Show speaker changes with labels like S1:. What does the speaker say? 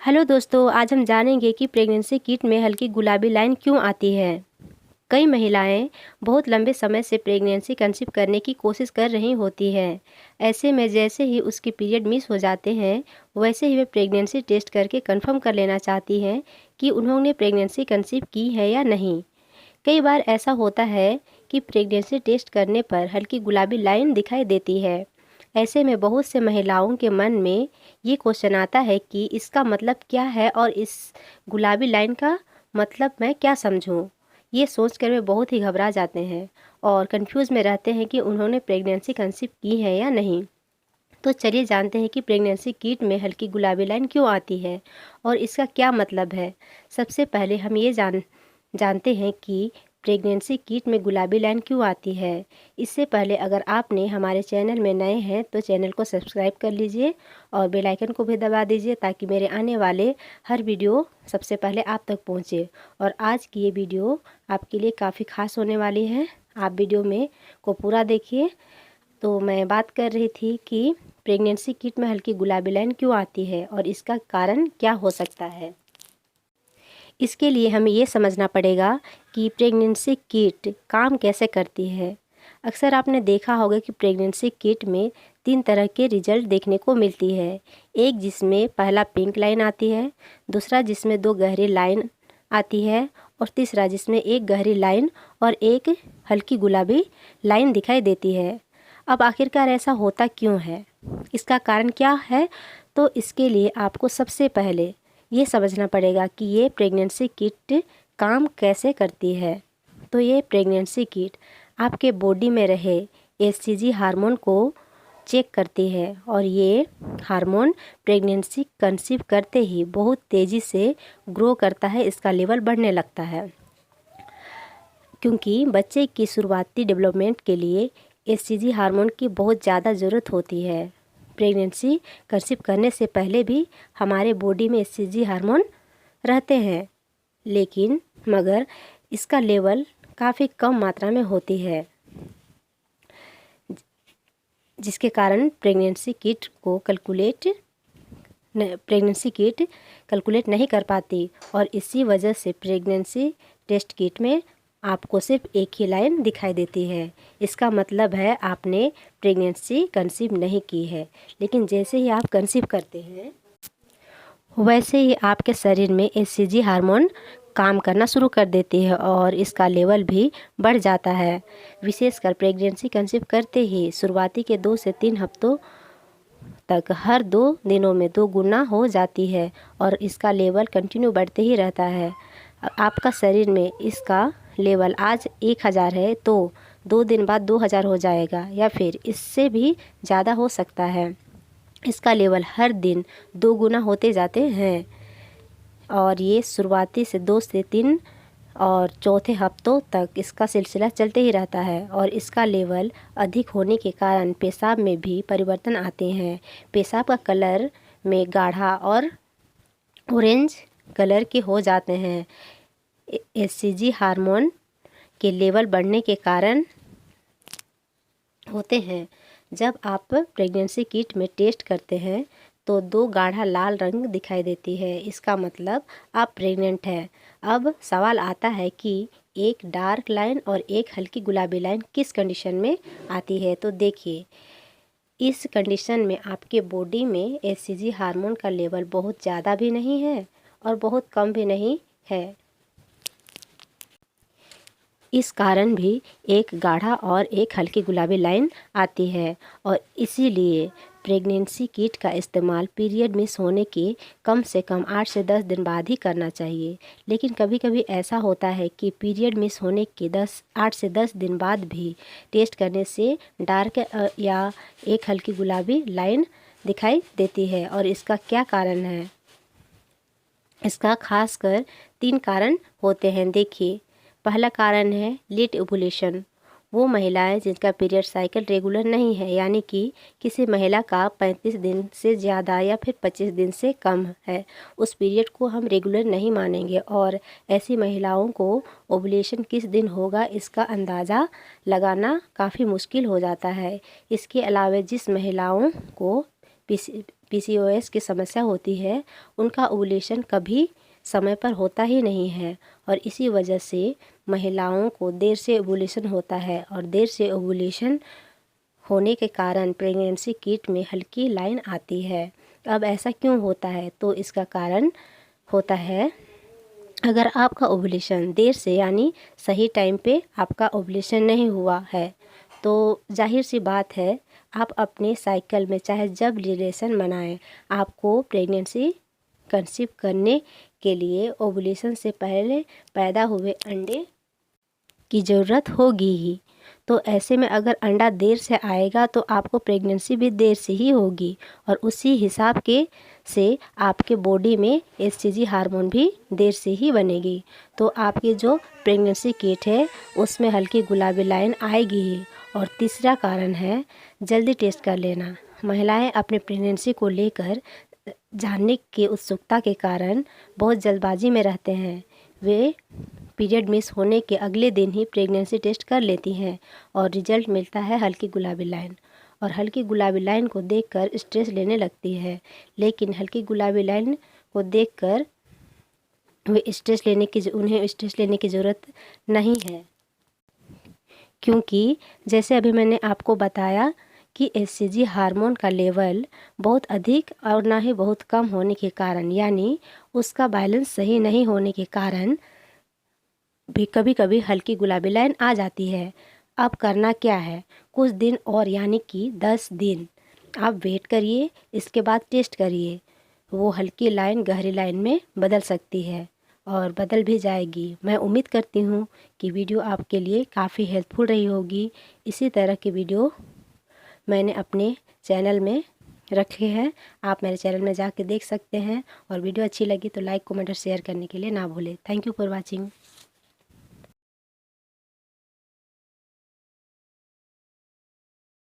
S1: Hello दोस्तों, आज हम जानेंगे कि प्रेगनेंसी किट में हल्की गुलाबी लाइन क्यों आती है। कई महिलाएं बहुत लंबे समय से प्रेगनेंसी कंसीव करने की कोशिश कर रही होती हैं। ऐसे में जैसे ही उसके पीरियड मिस हो जाते हैं, वैसे ही वे प्रेगनेंसी टेस्ट करके कंफर्म कर लेना चाहती हैं कि उन्होंने प्रेगनेंसी कंसीव की है या नहीं। कई बार ऐसा होता है कि प्रेगनेंसी टेस्ट करने पर हल्की गुलाबी लाइन दिखाई देती है। ऐसे में बहुत से महिलाओं के मन में ये क्वेश्चन आता है कि इसका मतलब क्या है और इस गुलाबी लाइन का मतलब मैं क्या समझूं। ये सोचकर वे बहुत ही घबरा जाते हैं और कंफ्यूज में रहते हैं कि उन्होंने प्रेगनेंसी कंसीव की है या नहीं। तो चलिए जानते हैं कि प्रेगनेंसी किट में हल्की गुलाबी लाइन क्यों आती है और इसका क्या मतलब है। सबसे पहले हम ये जानते हैं कि प्रेगनेंसी किट में गुलाबी लाइन क्यों आती है। इससे पहले अगर आपने हमारे चैनल में नए हैं तो चैनल को सब्सक्राइब कर लीजिए और बेल आइकन को भी दबा दीजिए ताकि मेरे आने वाले हर वीडियो सबसे पहले आप तक पहुंचे। और आज की ये वीडियो आपके लिए काफ़ी खास होने वाली है। आप वीडियो में को पूरा देखिए। तो मैं बात कर रही थी कि प्रेगनेंसी किट में हल्की गुलाबी लाइन क्यों आती है और इसका कारण क्या हो सकता है। इसके लिए हमें ये समझना पड़ेगा कि प्रेगनेंसी किट काम कैसे करती है। अक्सर आपने देखा होगा कि प्रेगनेंसी किट में 3 तरह के रिजल्ट देखने को मिलती है। एक जिसमें पहला पिंक लाइन आती है, दूसरा जिसमें 2 गहरी लाइन आती है और तीसरा जिसमें एक गहरी लाइन और एक हल्की गुलाबी लाइन दिखाई देती है। अब आखिरकार ऐसा होता क्यों है, इसका कारण क्या है? तो इसके लिए आपको सबसे पहले ये समझना पड़ेगा कि ये प्रेगनेंसी किट काम कैसे करती है। तो ये प्रेगनेंसी किट आपके बॉडी में रहे एचसीजी हार्मोन को चेक करती है और ये हार्मोन प्रेगनेंसी कंसीव करते ही बहुत तेज़ी से ग्रो करता है, इसका लेवल बढ़ने लगता है। क्योंकि बच्चे की शुरुआती डेवलपमेंट के लिए एचसीजी हार्मोन की बहुत ज़्यादा ज़रूरत होती है। प्रेगनेंसी कंसीव करने से पहले भी हमारे बॉडी में एचसीजी हार्मोन रहते हैं, लेकिन मगर इसका लेवल काफ़ी कम मात्रा में होती है, जिसके कारण प्रेगनेंसी किट कैलकुलेट नहीं कर पाती और इसी वजह से प्रेगनेंसी टेस्ट किट में आपको सिर्फ एक ही लाइन दिखाई देती है। इसका मतलब है आपने प्रेगनेंसी कंसीव नहीं की है। लेकिन जैसे ही आप कंसीव करते हैं वैसे ही आपके शरीर में एचसीजी हार्मोन काम करना शुरू कर देती है और इसका लेवल भी बढ़ जाता है। विशेषकर प्रेगनेंसी कंसीव करते ही शुरुआती के 2 से 3 हफ्तों तक हर 2 दिनों में 2 गुना हो जाती है और इसका लेवल कंटिन्यू बढ़ते ही रहता है। आपका शरीर में इसका लेवल आज 1000 है तो 2 दिन बाद 2000 हो जाएगा या फिर इससे भी ज़्यादा हो सकता है। इसका लेवल हर दिन 2 गुना होते जाते हैं और ये शुरुआती से 2 से 3 और चौथे हफ्तों तक इसका सिलसिला चलते ही रहता है और इसका लेवल अधिक होने के कारण पेशाब में भी परिवर्तन आते हैं। पेशाब का कलर में गाढ़ा और ऑरेंज कलर के हो जाते हैं। एचसीजी हार्मोन के लेवल बढ़ने के कारण होते हैं। जब आप प्रेगनेंसी किट में टेस्ट करते हैं तो 2 गाढ़ा लाल रंग दिखाई देती है, इसका मतलब आप प्रेग्नेंट हैं। अब सवाल आता है कि एक डार्क लाइन और एक हल्की गुलाबी लाइन किस कंडीशन में आती है। तो देखिए, इस कंडीशन में आपके बॉडी में एचसीजी हार्मोन का लेवल बहुत ज़्यादा भी नहीं है और बहुत कम भी नहीं है। इस कारण भी एक गाढ़ा और एक हल्की गुलाबी लाइन आती है और इसीलिए प्रेगनेंसी किट का इस्तेमाल पीरियड मिस होने के कम से कम 8 से 10 दिन बाद ही करना चाहिए। लेकिन कभी कभी ऐसा होता है कि पीरियड मिस होने के 8 से 10 दिन बाद भी टेस्ट करने से डार्क या एक हल्की गुलाबी लाइन दिखाई देती है और इसका क्या कारण है। इसका खासकर 3 कारण होते हैं। देखिए, पहला कारण है लेट ओव्यूलेशन। वो महिलाएं जिनका पीरियड साइकिल रेगुलर नहीं है, यानी कि किसी महिला का 35 दिन से ज़्यादा या फिर 25 दिन से कम है, उस पीरियड को हम रेगुलर नहीं मानेंगे और ऐसी महिलाओं को ओव्यूलेशन किस दिन होगा इसका अंदाज़ा लगाना काफ़ी मुश्किल हो जाता है। इसके अलावा जिस महिलाओं को PCOS की समस्या होती है उनका ओव्यूलेशन कभी समय पर होता ही नहीं है और इसी वजह से महिलाओं को देर से ओव्यूलेशन होता है और देर से ओव्यूलेशन होने के कारण प्रेगनेंसी किट में हल्की लाइन आती है। अब ऐसा क्यों होता है? तो इसका कारण होता है, अगर आपका ओव्यूलेशन देर से यानी सही टाइम पे आपका ओव्यूलेशन नहीं हुआ है तो जाहिर सी बात है आप अपने साइकिल में चाहे जब रिलेशन बनाएं, आपको प्रेगनेंसी कंसीव करने के लिए ओव्यूलेशन से पहले पैदा हुए अंडे की ज़रूरत होगी ही। तो ऐसे में अगर अंडा देर से आएगा तो आपको प्रेगनेंसी भी देर से ही होगी और उसी हिसाब के से आपके बॉडी में HCG हार्मोन भी देर से ही बनेगी। तो आपकी जो प्रेगनेंसी किट है उसमें हल्की गुलाबी लाइन आएगी ही। और तीसरा कारण है जल्दी टेस्ट कर लेना। महिलाएं अपने प्रेगनेंसी को लेकर जानने की उत्सुकता के कारण बहुत जल्दबाजी में रहते हैं। वे पीरियड मिस होने के अगले दिन ही प्रेगनेंसी टेस्ट कर लेती हैं और रिजल्ट मिलता है हल्की गुलाबी लाइन। और हल्की गुलाबी लाइन को देखकर स्ट्रेस लेने लगती है, लेकिन हल्की गुलाबी लाइन को देखकर उन्हें स्ट्रेस लेने की ज़रूरत नहीं है, क्योंकि जैसे अभी मैंने आपको बताया कि HCG हार्मोन का लेवल बहुत अधिक और ना ही बहुत कम होने के कारण यानी उसका बैलेंस सही नहीं होने के कारण भी कभी कभी हल्की गुलाबी लाइन आ जाती है। अब करना क्या है, कुछ दिन और यानी कि 10 दिन आप वेट करिए, इसके बाद टेस्ट करिए। वो हल्की लाइन गहरी लाइन में बदल सकती है और बदल भी जाएगी। मैं उम्मीद करती हूँ कि वीडियो आपके लिए काफ़ी हेल्पफुल रही होगी। इसी तरह की वीडियो मैंने अपने चैनल में रखे हैं, आप मेरे चैनल में जाके देख सकते हैं। और वीडियो अच्छी लगी तो लाइक, कमेंट और शेयर करने के लिए ना भूलें। Thank you for watching.